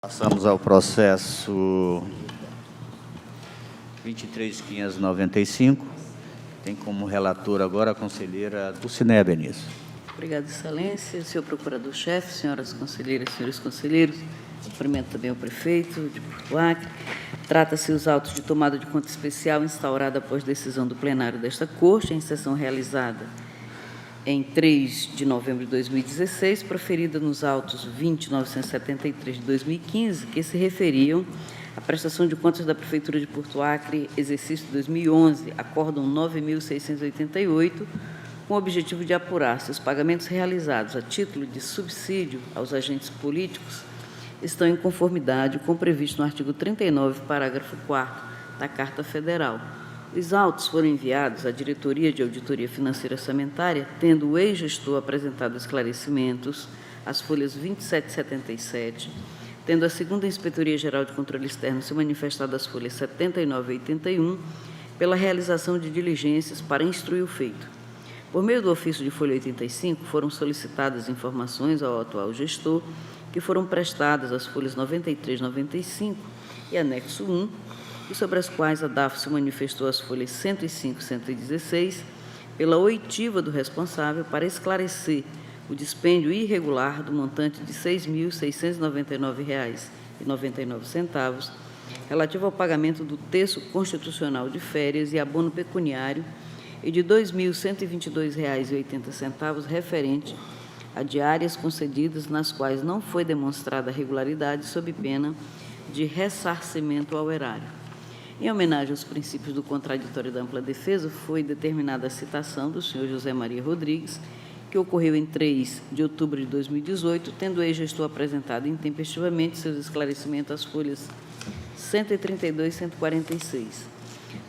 Passamos ao processo 23.595. Tem como relatora agora a conselheira Dulcineia Benício. Obrigada, Excelência. Senhor Procurador-Chefe, senhoras conselheiras, senhores conselheiros, cumprimento também o prefeito de Porto Acre. Trata-se os autos de tomada de conta especial instaurada após decisão do plenário desta Corte, em sessão realizada em 3 de novembro de 2016, proferida nos autos 20.973 de 2015, que se referiam à prestação de contas da Prefeitura de Porto Acre, exercício 2011, acórdão 9.688, com o objetivo de apurar se os pagamentos realizados a título de subsídio aos agentes políticos estão em conformidade com o previsto no artigo 39, parágrafo 4º da Carta Federal. Os autos foram enviados à Diretoria de Auditoria Financeira Orçamentária, tendo o ex-gestor apresentado esclarecimentos, as folhas 27 e 77, tendo a segunda Inspetoria Geral de Controle Externo se manifestado as folhas 79 e 81, pela realização de diligências para instruir o feito. Por meio do ofício de folha 85, foram solicitadas informações ao atual gestor, que foram prestadas as folhas 93 e 95 e anexo 1, e sobre as quais a DAF se manifestou as folhas 105 e 116, pela oitiva do responsável para esclarecer o dispêndio irregular do montante de R$ 6.699,99, relativo ao pagamento do terço constitucional de férias e abono pecuniário e de R$ 2.122,80 referente a diárias concedidas nas quais não foi demonstrada regularidade sob pena de ressarcimento ao erário. Em homenagem aos princípios do contraditório da ampla defesa, foi determinada a citação do senhor José Maria Rodrigues, que ocorreu em 3 de outubro de 2018, tendo o ex-gestor apresentado intempestivamente seus esclarecimentos às folhas 132 e 146.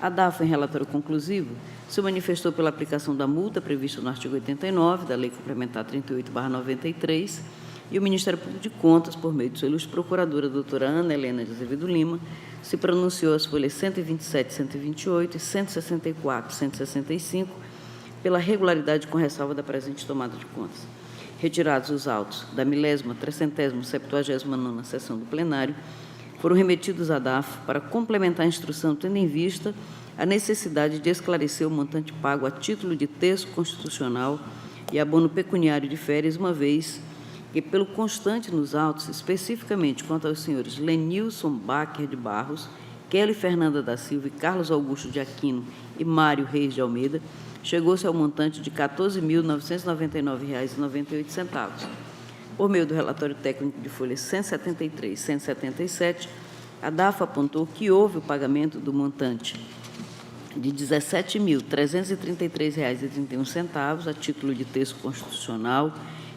A DAF, em relatório conclusivo, se manifestou pela aplicação da multa prevista no artigo 89 da Lei Complementar 38/93, e o Ministério Público de Contas, por meio de sua ilustre procuradora, doutora Ana Helena de Azevedo Lima, se pronunciou as folhas 127, 128 e 164, 165, pela regularidade com ressalva da presente tomada de contas. Retirados os autos da 1000ª, 379ª sessão do plenário, foram remetidos à DAF para complementar a instrução, tendo em vista a necessidade de esclarecer o montante pago a título de terço constitucional e abono pecuniário de férias, uma vez que, pelo constante nos autos, especificamente quanto aos senhores Lenilson Bacher de Barros, Kelly Fernanda da Silva e Carlos Augusto de Aquino e Mário Reis de Almeida, chegou-se ao montante de R$ 14.999,98. Por meio do relatório técnico de folhas 173 e 177, a DAF apontou que houve o pagamento do montante de R$ 17.333,31 a título de terço constitucional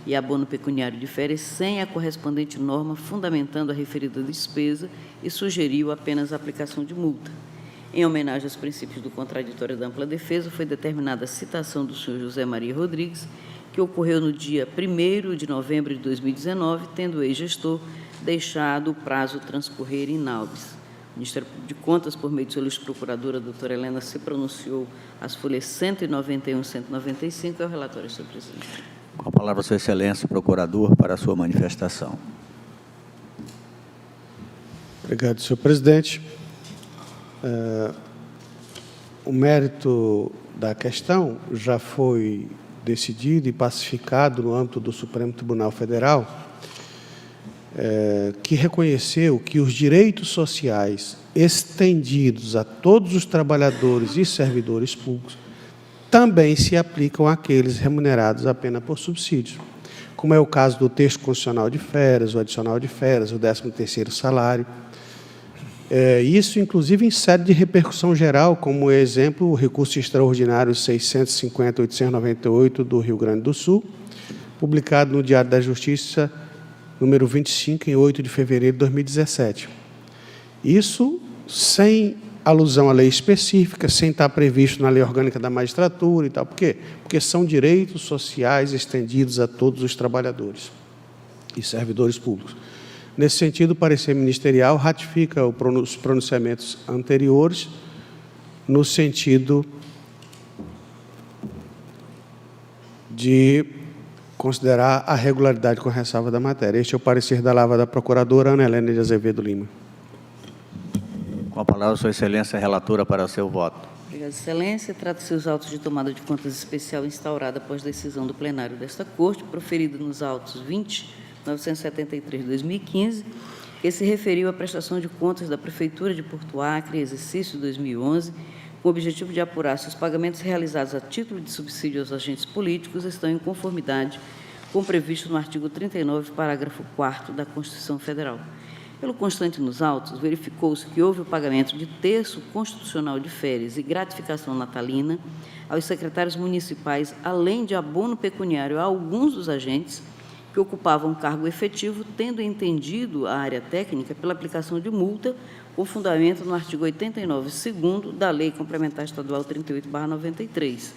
e abono pecuniário de férias, sem a correspondente norma fundamentando a referida despesa, e sugeriu apenas a aplicação de multa. Em homenagem aos princípios do contraditório da ampla defesa, foi determinada a citação do senhor José Maria Rodrigues, que ocorreu no dia 1º de novembro de 2019, tendo o ex-gestor deixado o prazo transcorrer inaubis. O Ministério Público de Contas, por meio de sua ilustre procuradora, doutora Helena, se pronunciou as folhas 191 e 195, é o relatório, senhor presidente. Com a palavra, Sua Excelência, procurador, para a sua manifestação. Obrigado, senhor presidente. O mérito da questão já foi decidido e pacificado no âmbito do Supremo Tribunal Federal, que reconheceu que os direitos sociais estendidos a todos os trabalhadores e servidores públicos também se aplicam àqueles remunerados apenas por subsídio, como é o caso do texto constitucional de férias, o adicional de férias, o 13º salário. Isso, inclusive, em sede de repercussão geral, como exemplo, o recurso extraordinário 650.898 do Rio Grande do Sul, publicado no Diário da Justiça, número 25, em 8 de fevereiro de 2017. Isso sem alusão à lei específica, sem estar previsto na lei orgânica da magistratura e tal. Por quê? Porque são direitos sociais estendidos a todos os trabalhadores e servidores públicos. Nesse sentido, o parecer ministerial ratifica os pronunciamentos anteriores, no sentido de considerar a regularidade com ressalva da matéria. Este é o parecer da lavra da procuradora Ana Helena de Azevedo Lima. Com a palavra, Sua Excelência, relatora, para seu voto. Obrigada, Excelência. Trata-se os autos de tomada de contas especial instaurada após decisão do plenário desta Corte, proferida nos autos 20.973/2015, que se referiu à prestação de contas da Prefeitura de Porto Acre, exercício 2011, com o objetivo de apurar se os pagamentos realizados a título de subsídio aos agentes políticos estão em conformidade com o previsto no artigo 39, parágrafo 4º da Constituição Federal. Pelo constante nos autos, verificou-se que houve o pagamento de terço constitucional de férias e gratificação natalina aos secretários municipais, além de abono pecuniário a alguns dos agentes que ocupavam cargo efetivo, tendo entendido a área técnica pela aplicação de multa com fundamento no artigo 89, segundo da Lei Complementar Estadual 38/93.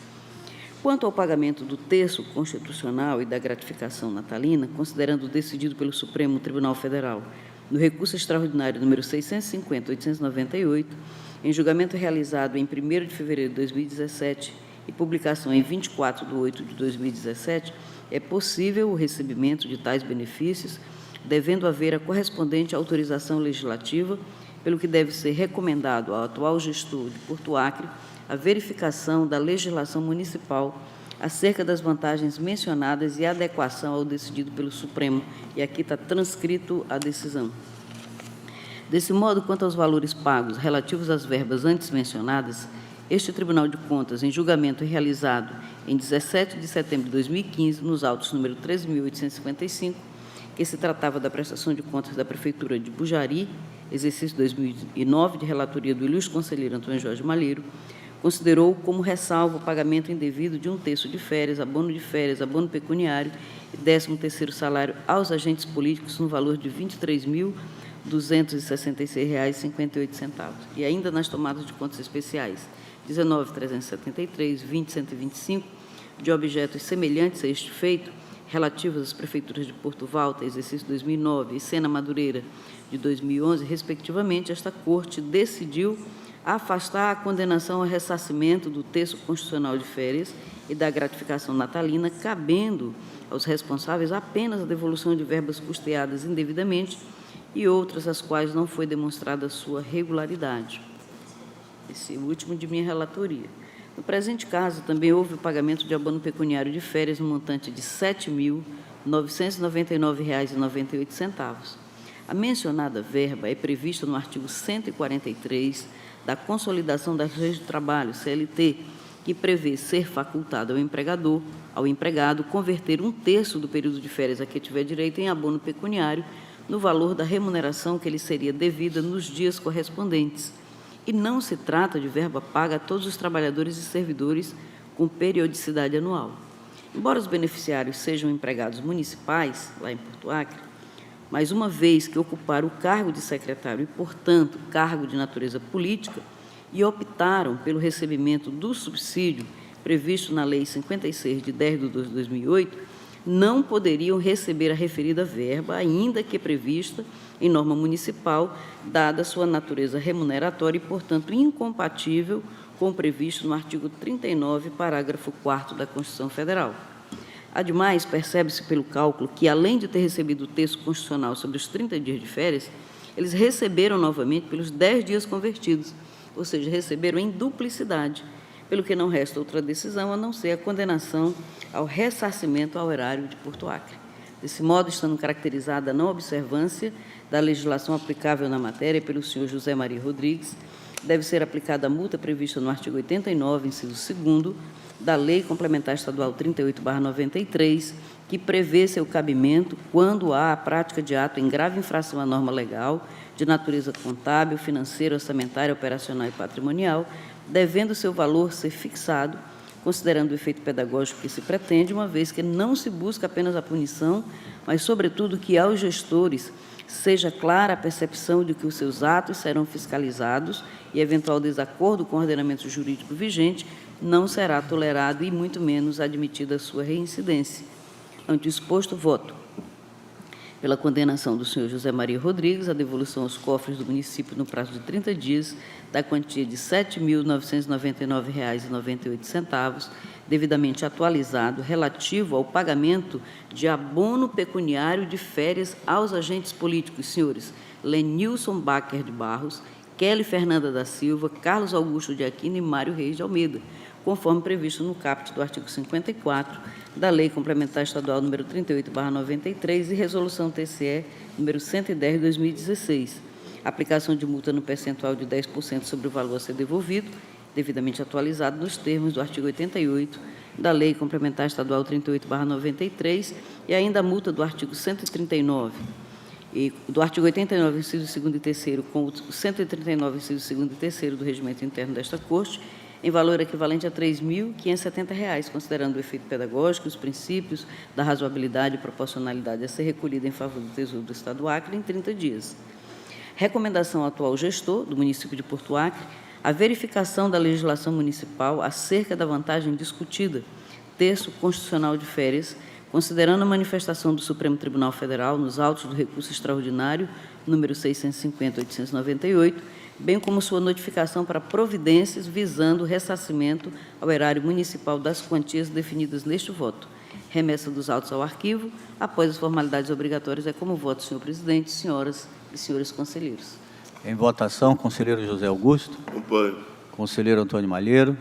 Quanto ao pagamento do terço constitucional e da gratificação natalina, considerando o decidido pelo Supremo Tribunal Federal no recurso extraordinário número 650.898, em julgamento realizado em 1º de fevereiro de 2017 e publicação em 24/8/2017, é possível o recebimento de tais benefícios, devendo haver a correspondente autorização legislativa, pelo que deve ser recomendado ao atual gestor de Porto Acre a verificação da legislação municipal acerca das vantagens mencionadas e adequação ao decidido pelo Supremo. E aqui está transcrito a decisão. Desse modo, quanto aos valores pagos relativos às verbas antes mencionadas, este Tribunal de Contas, em julgamento realizado em 17 de setembro de 2015, nos autos número 13.855, que se tratava da prestação de contas da Prefeitura de Bujari, exercício 2009, de relatoria do ilustre conselheiro Antônio Jorge Malheiro, considerou como ressalvo o pagamento indevido de um terço de férias, abono pecuniário e 13º salário aos agentes políticos no valor de R$ 23.266,58. E ainda nas tomadas de contas especiais 19.373, 20.125, de objetos semelhantes a este feito, relativos às prefeituras de Porto Volta, exercício 2009, e Sena Madureira, de 2011, respectivamente, esta Corte decidiu afastar a condenação ao ressarcimento do terço constitucional de férias e da gratificação natalina, cabendo aos responsáveis apenas a devolução de verbas custeadas indevidamente e outras às quais não foi demonstrada sua regularidade. Esse último de minha relatoria. No presente caso, também houve o pagamento de abono pecuniário de férias no montante de R$ 7.999,98. A mencionada verba é prevista no artigo 143 da Consolidação das Leis do Trabalho, CLT, que prevê ser facultado ao empregado, converter um terço do período de férias a que tiver direito em abono pecuniário no valor da remuneração que lhe seria devida nos dias correspondentes. E não se trata de verba paga a todos os trabalhadores e servidores com periodicidade anual. Embora os beneficiários sejam empregados municipais, lá em Porto Acre, mas uma vez que ocuparam o cargo de secretário e, portanto, cargo de natureza política, e optaram pelo recebimento do subsídio previsto na Lei 56, de 10/2 de 2008, não poderiam receber a referida verba, ainda que prevista em norma municipal, dada sua natureza remuneratória e, portanto, incompatível com o previsto no artigo 39, parágrafo 4º da Constituição Federal. Ademais, percebe-se pelo cálculo que, além de ter recebido o terço constitucional sobre os 30 dias de férias, eles receberam novamente pelos 10 dias convertidos, ou seja, receberam em duplicidade, pelo que não resta outra decisão a não ser a condenação ao ressarcimento ao erário de Porto Acre. Desse modo, estando caracterizada a não observância da legislação aplicável na matéria pelo senhor José Maria Rodrigues, deve ser aplicada a multa prevista no artigo 89, inciso 2º, da Lei Complementar Estadual 38/93, que prevê seu cabimento quando há a prática de ato em grave infração à norma legal, de natureza contábil, financeira, orçamentária, operacional e patrimonial, devendo seu valor ser fixado, considerando o efeito pedagógico que se pretende, uma vez que não se busca apenas a punição, mas, sobretudo, que aos gestores seja clara a percepção de que os seus atos serão fiscalizados e eventual desacordo com o ordenamento jurídico vigente não será tolerado e, muito menos, admitida a sua reincidência. Ante o exposto, voto pela condenação do senhor José Maria Rodrigues à devolução aos cofres do município no prazo de 30 dias da quantia de R$ 7.999,98, devidamente atualizado, relativo ao pagamento de abono pecuniário de férias aos agentes políticos, senhores Lenilson Bacher de Barros, Kelly Fernanda da Silva, Carlos Augusto de Aquino e Mário Reis de Almeida, conforme previsto no caput do artigo 54 da Lei Complementar Estadual número 38/93 e Resolução TCE número 110 de 2016. Aplicação de multa no percentual de 10% sobre o valor a ser devolvido, devidamente atualizado nos termos do artigo 88 da Lei Complementar Estadual 38/93 e ainda a multa do artigo 139 e do artigo 89, inciso 2º e 3º, com o 139, inciso 2º e 3º do Regimento Interno desta Corte, em valor equivalente a R$ 3.570, considerando o efeito pedagógico e os princípios da razoabilidade e proporcionalidade a ser recolhida em favor do Tesouro do Estado do Acre em 30 dias. Recomendação ao atual gestor do município de Porto Acre, a verificação da legislação municipal acerca da vantagem discutida, terço constitucional de férias, considerando a manifestação do Supremo Tribunal Federal nos autos do recurso extraordinário número 650/898, bem como sua notificação para providências visando o ressarcimento ao erário municipal das quantias definidas neste voto. Remessa dos autos ao arquivo, após as formalidades obrigatórias, é como voto, senhor presidente, senhoras e senhores conselheiros. Em votação, conselheiro José Augusto. Acompanho. Conselheiro Antônio Malheiro.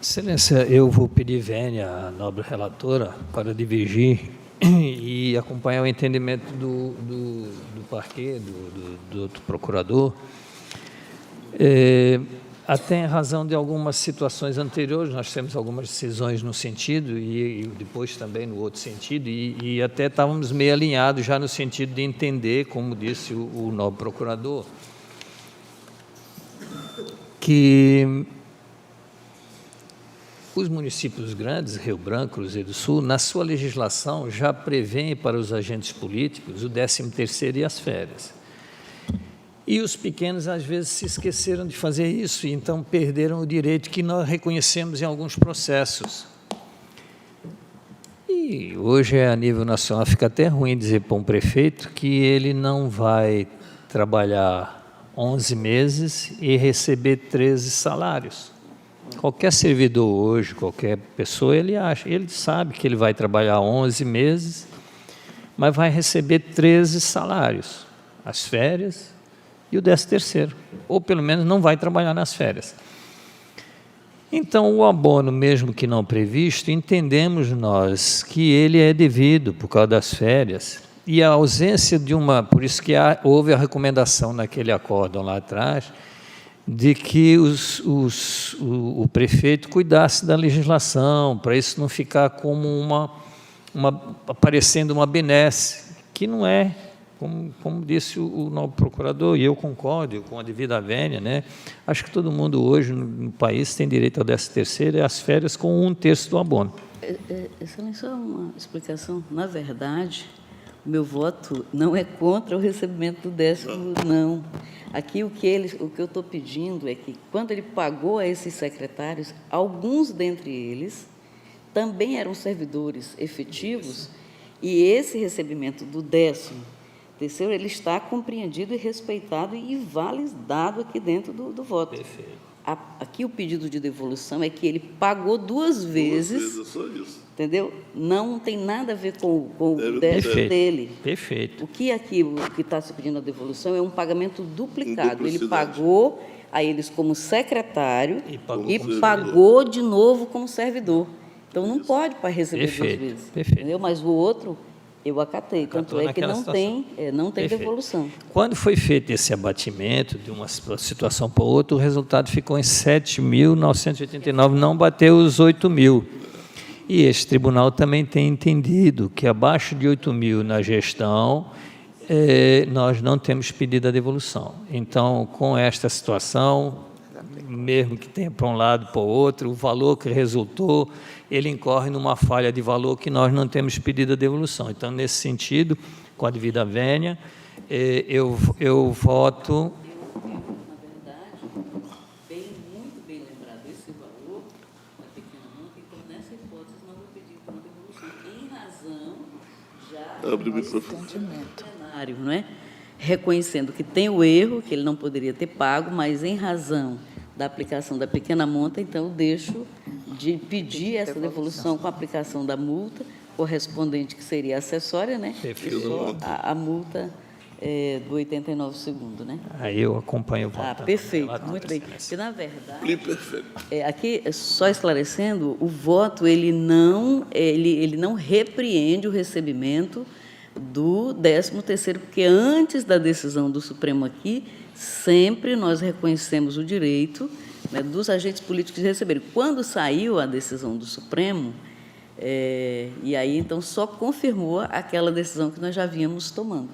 Excelência, eu vou pedir vênia à nobre relatora para divergir e acompanhar o entendimento do parquê, do outro procurador. Até em razão de algumas situações anteriores, nós temos algumas decisões no sentido e depois também no outro sentido, e até estávamos meio alinhados já no sentido de entender, como disse o nobre procurador, que os municípios grandes, Rio Branco, Cruzeiro do Sul, na sua legislação já prevêem para os agentes políticos o 13º e as férias. E os pequenos, às vezes, se esqueceram de fazer isso e, então, perderam o direito que nós reconhecemos em alguns processos. E hoje, a nível nacional, fica até ruim dizer para um prefeito que ele não vai trabalhar 11 meses e receber 13 salários. Qualquer servidor hoje, qualquer pessoa, ele sabe que ele vai trabalhar 11 meses, mas vai receber 13 salários, as férias e o 13º, ou pelo menos não vai trabalhar nas férias. Então, o abono, mesmo que não previsto, entendemos nós que ele é devido por causa das férias, e a ausência de por isso que houve a recomendação naquele acórdão lá atrás, de que o prefeito cuidasse da legislação, para isso não ficar como aparecendo uma benesse, que não é, como disse o novo procurador, e eu concordo com a devida vênia, né? Acho que todo mundo hoje no país tem direito ao 13º e às férias com 1/3 do abono. Excelência, uma explicação. Na verdade, o meu voto não é contra o recebimento do 10º, não. Aqui o que eu estou pedindo é que, quando ele pagou a esses secretários, alguns dentre eles também eram servidores efetivos, e esse recebimento do 13º, ele está compreendido e respeitado e validado aqui dentro do voto. Perfeito. Aqui o pedido de devolução é que ele pagou duas vezes, só isso. entendeu? Não tem nada a ver com o 10º dele. Perfeito. O que está se pedindo a devolução é um pagamento duplicado. Ele pagou a eles como secretário e pagou de novo como servidor. Então, não pode para receber duas vezes. Perfeito. Entendeu? Mas o outro, eu acatei. Tanto é que não tem devolução. Quando foi feito esse abatimento de uma situação para outra, o resultado ficou em 7.989, não bateu os 8.000. E este tribunal também tem entendido que abaixo de 8.000 na gestão, nós não temos pedido a devolução. Então, com esta situação, mesmo que tenha para um lado para o outro, o valor que resultou, ele incorre numa falha de valor que nós não temos pedido a devolução. Então, nesse sentido, com a devida vênia, eu voto... Abre o microfone. plenário, não é? Reconhecendo que tem o erro, que ele não poderia ter pago, mas em razão da aplicação da pequena monta, então eu deixo de pedir essa devolução com a aplicação da multa correspondente, que seria acessória, né? Só a multa do 89 segundo, né? Aí eu acompanho o voto. Ah, da perfeito, relatora, muito bem. Excelência. Porque, na verdade, Perfeito. aqui, só esclarecendo, o voto ele não repreende o recebimento do 13º, porque antes da decisão do Supremo aqui, sempre nós reconhecemos o direito, né, dos agentes políticos de receberem. Quando saiu a decisão do Supremo, e aí, então, só confirmou aquela decisão que nós já vínhamos tomando,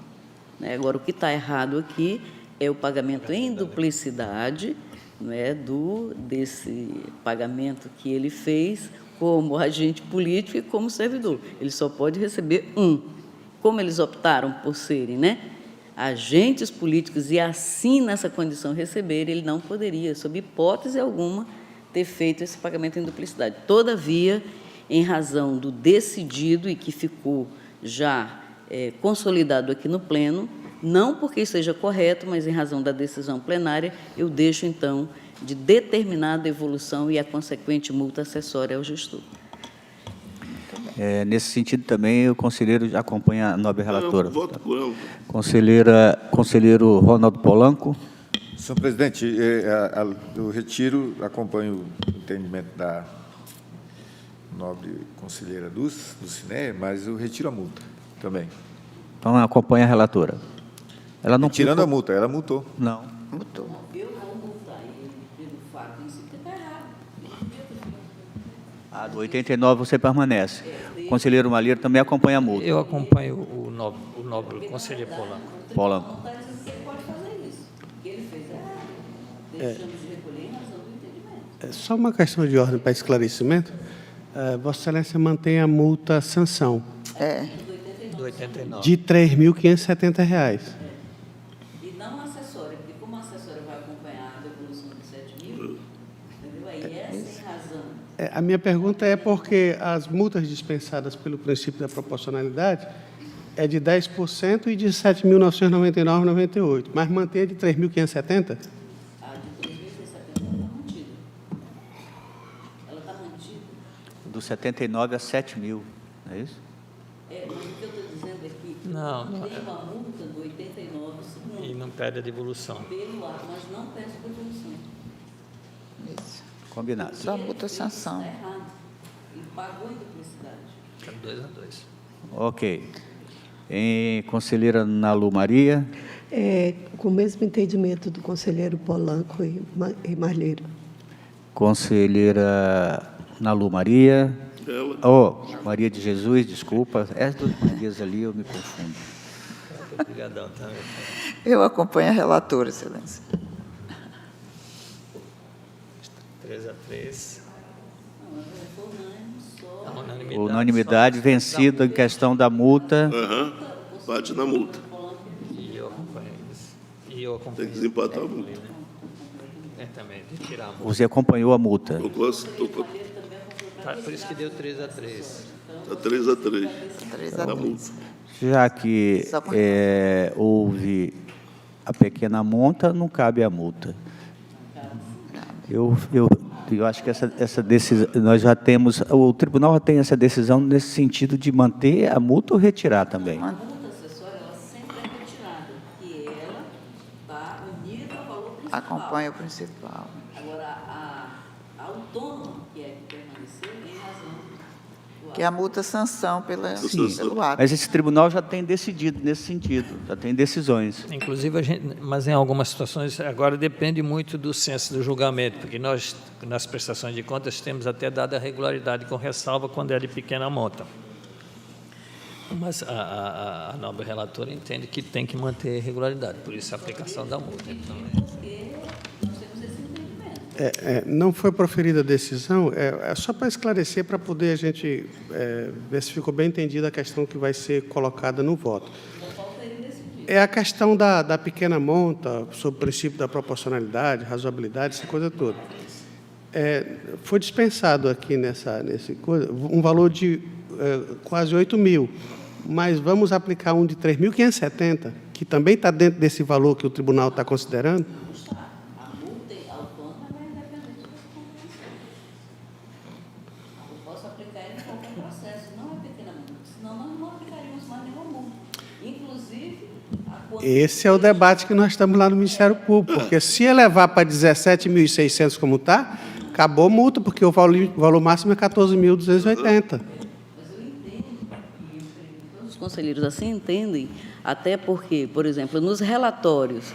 né? Agora, o que está errado aqui é o pagamento em duplicidade, né, desse pagamento que ele fez como agente político e como servidor. Ele só pode receber um. Como eles optaram por serem, né, agentes políticos e assim, nessa condição, receber, ele não poderia, sob hipótese alguma, ter feito esse pagamento em duplicidade. Todavia, em razão do decidido e que ficou já consolidado aqui no Pleno, não porque esteja correto, mas em razão da decisão plenária, eu deixo, então, de determinar a devolução e a consequente multa acessória ao gestor. Nesse sentido, também, o conselheiro acompanha a nobre relatora. Voto com ela. Conselheiro Ronaldo Polanco. Senhor presidente, eu retiro, acompanho o entendimento da nobre conselheira do Cine, mas eu retiro a multa também. Então, acompanha a relatora. Ela não Tirando a multa, ela multou. Não. Eu vou multar ele pelo fato em si, que está errado. A do 89 você permanece. O conselheiro Malheiro também acompanha a multa. Eu acompanho o nobre conselheiro Polanco. Polanco. Você pode fazer isso, porque ele fez errado. Deixamos de recolher em razão do entendimento. Só uma questão de ordem para esclarecimento. Vossa Excelência mantém a multa sanção Do 89. de R$ 3.570. E não acessória, porque como a acessória vai acompanhar a devolução de 7.000, entendeu? Aí é sem razão. A minha pergunta é porque as multas dispensadas pelo princípio da proporcionalidade é de 10% e de R$ 7.999,98, mas mantém a de R$ 3.570? A de 3.670 está mantida. Ela está mantida. Do 79 a 7 mil, não é isso? Mas o que eu estou dizendo é que Não, tem uma multa do 89 segundo e não pede a devolução. pelo ato, mas não peço devolução. Isso. Combinado. Só multa sanção. Está errado. Ele pagou em duplicidade. 2-2. Ok. Conselheira Nalu Maria. Com o mesmo entendimento do conselheiro Polanco e Malheiro. Conselheira Nalu Maria. Ela. Maria de Jesus, desculpa. As duas Marias ali eu me confundo. Obrigadão também. Eu acompanho a relatora, Excelência. 3-3. Unanimidade vencida em questão da multa. Bate na multa. E eu acompanho isso. E eu Tem acompanho que desempatar a multa. também, de tirar a multa. Você acompanhou a multa. Por isso que deu 3-3. Está 3-3. 3 Na a multa. 3. Já que Só com- houve a pequena monta, não cabe a multa. Eu acho que essa decisão, nós já temos, o tribunal já tem essa decisão nesse sentido de manter a multa ou retirar também. A multa acessória, ela sempre é retirada, porque ela está unida ao valor principal. Acompanha o principal. Agora, a autônoma, que é que permaneceu, em razão do Que é a multa sanção pelo ato. Mas esse tribunal já tem decidido nesse sentido, já tem decisões. Inclusive, mas em algumas situações, agora depende muito do senso do julgamento, porque nós, nas prestações de contas, temos até dado a regularidade com ressalva quando é de pequena monta. Mas a nobre relatora entende que tem que manter a regularidade, por isso a aplicação da multa. Então, Não foi proferida a decisão, só para esclarecer, para poder a gente ver se ficou bem entendida a questão que vai ser colocada no voto. É a questão da pequena monta, sobre o princípio da proporcionalidade, razoabilidade, essa coisa toda. Foi dispensado aqui nesse coisa um valor de quase 8 mil, mas vamos aplicar um de 3.570, que também está dentro desse valor que o tribunal está considerando? A multa autônoma é independente da compensação. Eu posso aplicar ele em qualquer processo, não é pequena multa, senão nós não aplicaríamos mais nenhuma multa. Inclusive, Esse é o debate que nós estamos lá no Ministério Público, porque se elevar para 17.600 como está, acabou a multa, porque o valor máximo é 14.280. os conselheiros assim entendem, até porque, por exemplo, nos relatórios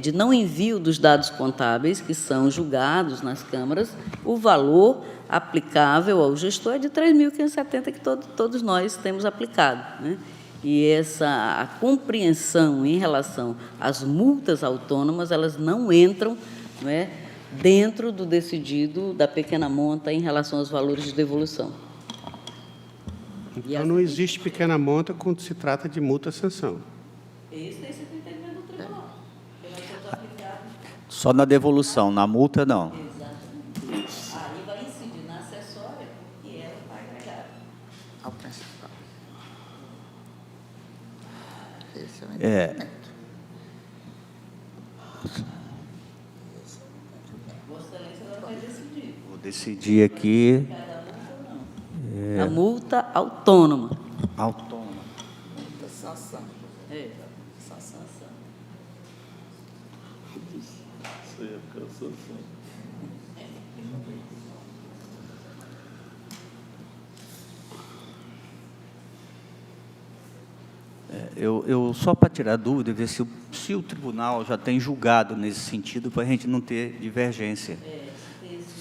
de não envio dos dados contábeis, que são julgados nas câmaras, o valor aplicável ao gestor é de 3.570, que todos nós temos aplicado, né? E a compreensão em relação às multas autônomas, elas não entram, não é, dentro do decidido da pequena monta em relação aos valores de devolução. Então, não existe pequena monta quando se trata de multa-sanção. Esse é o entendimento do tribunal. Só na devolução, na multa, não. Aí vai incidir na acessória e ela vai agregar. Ao principal. Esse é o É. entendimento. Vossa Excelência agora vai decidir. Vou decidir aqui. A multa autônoma. Autônoma. Sanção. É. Sanção. Isso aí é cansação. Eu só para tirar dúvida, ver se o tribunal já tem julgado nesse sentido, para a gente não ter divergência.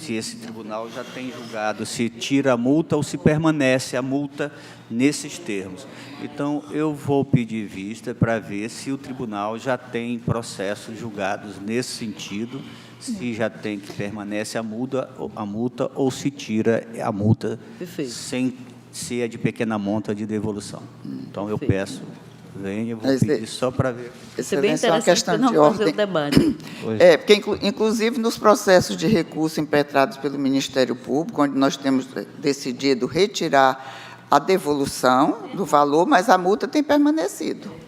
Se esse tribunal já tem julgado, se tira a multa ou se permanece a multa nesses termos. Então, eu vou pedir vista para ver se o tribunal já tem processos julgados nesse sentido, se já tem que permanece a multa ou se tira a multa Perfeito. sem ser de pequena monta de devolução. Então, eu Perfeito. peço, venha, eu vou Mas, pedir só para ver. Isso é bem Excelência, é uma interessante questão para não de fazer ordem. o debate. Porque, inclusive, nos processos de recurso impetrados pelo Ministério Público, onde nós temos decidido retirar a devolução do valor, mas a multa tem permanecido.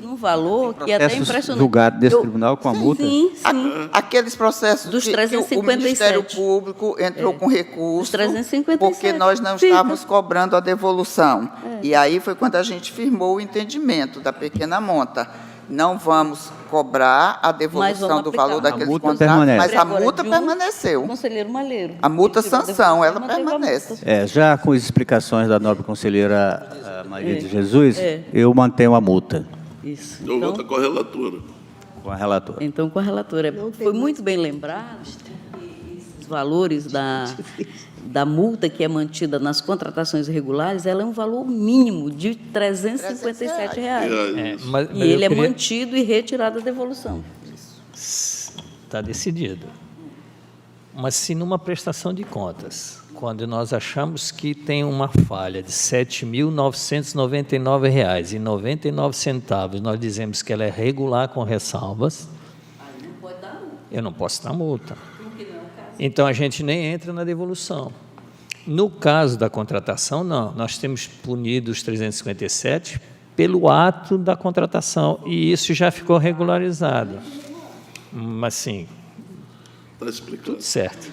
Um valor que é até Processos impressionante. julgados desse tribunal com a multa? Sim, sim. Aqueles processos Dos que o 357. Ministério Público entrou com recurso, Dos 357. porque nós não Fica. estávamos cobrando a devolução. E aí foi quando a gente firmou o entendimento da pequena monta. Não vamos cobrar a devolução vamos do aplicar. valor A daqueles multa contratos, permanece. mas a Agora, multa de um permaneceu. Conselheiro Malheiro. A multa Ele tirou a sanção, ela devolução, manteve a permanece. multa. Já com as explicações da nobre conselheira Maria de Jesus, É. eu mantenho a multa Isso. Eu voto com a relatora. com a relatora. Então, com a relatora. Não tem Foi mais. muito bem lembrado que esses valores da multa que é mantida nas contratações irregulares, ela é um valor mínimo de R$ 357. Mas E ele eu é queria- mantido e retirado da devolução. Está decidido. Mas se numa prestação de contas, quando nós achamos que tem uma falha de R$ 7.999,99, nós dizemos que ela é regular com ressalvas, eu não posso dar multa. Então, a gente nem entra na devolução. No caso da contratação, não. Nós temos punido os 357 pelo ato da contratação, e isso já ficou regularizado. Mas, sim, Está explicado. tudo certo.